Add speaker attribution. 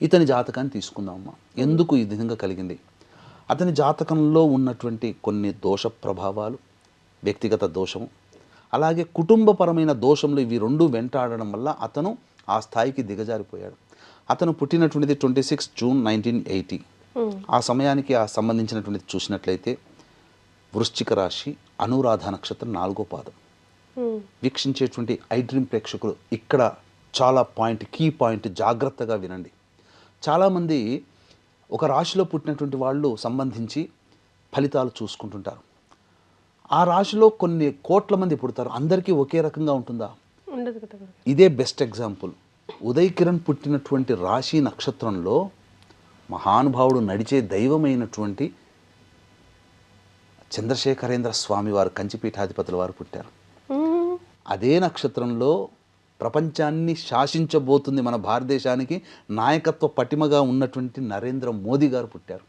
Speaker 1: ఇతని జాతకాన్ని తీసుకుందామమ్మా. ఎందుకు ఈ విధంగా కలిగింది? అతని జాతకంలో ఉన్నటువంటి కొన్ని దోష ప్రభావాలు, వ్యక్తిగత దోషము, అలాగే కుటుంబపరమైన దోషములు, ఇవి రెండు వెంటాడడం వల్ల అతను ఆ స్థాయికి దిగజారిపోయాడు. అతను పుట్టినటువంటిది 26 జూన్ 1980. ఆ సమయానికి ఆ సంబంధించినటువంటిది చూసినట్లయితే వృశ్చిక రాశి, అనురాధ నక్షత్రం 4వ పాదం. వీక్షించేటువంటి ఐ డ్రీమ్ ప్రేక్షకులు ఇక్కడ చాలా కీ పాయింట్ జాగ్రత్తగా వినండి. చాలామంది ఒక రాశిలో పుట్టినటువంటి వాళ్ళు సంబంధించి ఫలితాలు చూసుకుంటుంటారు. ఆ రాశిలో కొన్ని కోట్ల మంది పుడతారు, అందరికీ ఒకే రకంగా ఉంటుందా?
Speaker 2: ఉండదు కదా.
Speaker 1: ఇదే బెస్ట్ ఎగ్జాంపుల్. ఉదయ్ కిరణ్ పుట్టినటువంటి రాశి నక్షత్రంలో మహానుభావుడు, నడిచే దైవమైనటువంటి చంద్రశేఖరేంద్ర స్వామి వారు, కంచిపీఠాధిపతుల వారు పుట్టారు. అదే నక్షత్రంలో ప్రపంచాన్ని శాసించబోతుంది, మన భారతదేశానికి నాయకత్వ పటిమగా ఉన్నటువంటి నరేంద్ర మోదీ గారు పుట్టారు.